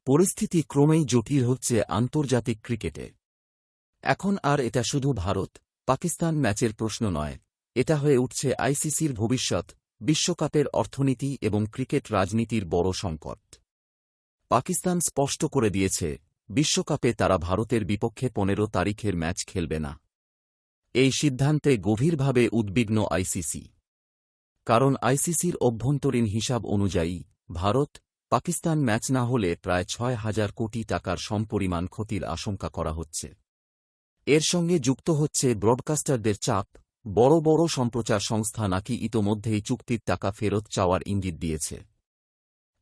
পরিস্থিতি ক্রমেই জটিল হচ্ছে আন্তর্জাতিক ক্রিকেটে। এখন আর এটা শুধু ভারত পাকিস্তান ম্যাচের প্রশ্ন নয়, এটা হয়ে উঠছে আইসিসির ভবিষ্যৎ, বিশ্বকাপের অর্থনীতি এবং ক্রিকেট রাজনীতির বড় সংকট। পাকিস্তান স্পষ্ট করে দিয়েছে, বিশ্বকাপে তারা ভারতের বিপক্ষে 15 তারিখের ম্যাচ খেলবে না। এই সিদ্ধান্তে গভীরভাবে উদ্বিগ্ন আইসিসি। কারণ আইসিসির অভ্যন্তরীণ হিসাব অনুযায়ী ভারত পাকিস্তান ম্যাচ না হলে প্রায় 6,000 কোটি টাকার সমপরিমাণ ক্ষতির আশঙ্কা করা হচ্ছে। এর সঙ্গে যুক্ত হচ্ছে ব্রডকাস্টারদের চাপ, বড় বড় সম্প্রচার সংস্থা নাকি ইতোমধ্যেই চুক্তির টাকা ফেরত চাওয়ার ইঙ্গিত দিয়েছে।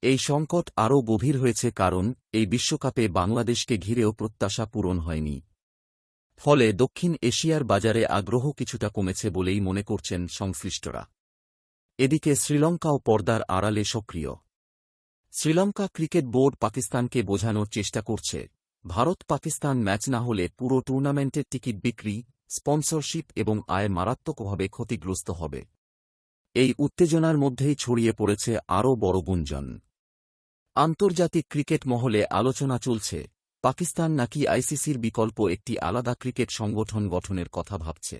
এই সংকট আরও গভীর হয়েছে কারণ এই বিশ্বকাপে বাংলাদেশকে ঘিরেও প্রত্যাশা পূরণ হয়নি। ফলে দক্ষিণ এশিয়ার বাজারে আগ্রহ কিছুটা কমেছে বলেই মনে করছেন সংশ্লিষ্টরা। এদিকে শ্রীলঙ্কাও পর্দার আড়ালে সক্রিয়। শ্রীলঙ্কা ক্রিকেট বোর্ড পাকিস্তানকে বোঝানোর চেষ্টা করছে, ভারত পাকিস্তান ম্যাচ না হলে পুরো টুর্নামেন্টের টিকিট বিক্রি, স্পন্সরশিপ এবং আয় মারাত্মকভাবে ক্ষতিগ্রস্ত হবে। এই উত্তেজনার মধ্যেই ছড়িয়ে পড়েছে আরও বড় গুঞ্জন। আন্তর্জাতিক ক্রিকেট মহলে আলোচনা চলছে, পাকিস্তান নাকি আইসিসির বিকল্প একটি আলাদা ক্রিকেট সংগঠন গঠনের কথা ভাবছে,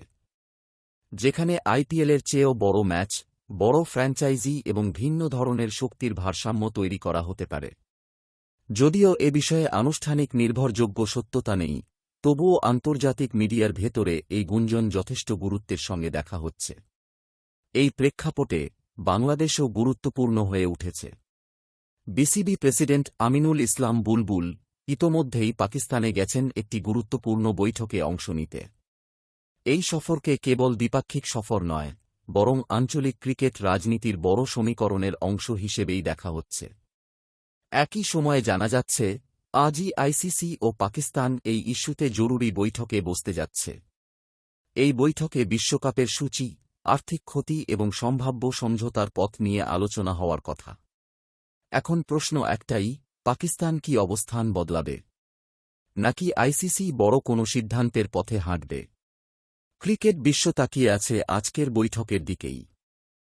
যেখানে আইপিএলের চেয়েও বড় ম্যাচ, বড় ফ্র্যাঞ্চাইজি এবং ভিন্ন ধরনের শক্তির ভারসাম্য তৈরি করা হতে পারে। যদিও এ বিষয়ে আনুষ্ঠানিক নির্ভরযোগ্য সত্যতা নেই, তবুও আন্তর্জাতিক মিডিয়ার ভেতরে এই গুঞ্জন যথেষ্ট গুরুত্বের সঙ্গে দেখা হচ্ছে। এই প্রেক্ষাপটে বাংলাদেশও গুরুত্বপূর্ণ হয়ে উঠেছে। বিসিবি প্রেসিডেন্ট আমিনুল ইসলাম বুলবুল ইতোমধ্যেই পাকিস্তানে গেছেন একটি গুরুত্বপূর্ণ বৈঠকে অংশ নিতে। এই সফরকে কেবল দ্বিপাক্ষিক সফর নয়, বরং আঞ্চলিক ক্রিকেট রাজনীতির বড় সমীকরণের অংশ হিসেবেই দেখা হচ্ছে। একই সময়ে জানা যাচ্ছে, আজই আইসিসি ও পাকিস্তান এই ইস্যুতে জরুরি বৈঠকে বসতে যাচ্ছে। এই বৈঠকে বিশ্বকাপের সূচি, আর্থিক ক্ষতি এবং সম্ভাব্য সমঝোতার পথ নিয়ে আলোচনা হওয়ার কথা। এখন প্রশ্ন একটাই, পাকিস্তান কি অবস্থান বদলাবে, নাকি আইসিসি বড় কোনো সিদ্ধান্তের পথে হাঁটবে? ক্রিকেট বিশ্ব তাকিয়ে আছে আজকের বৈঠকের দিকেই।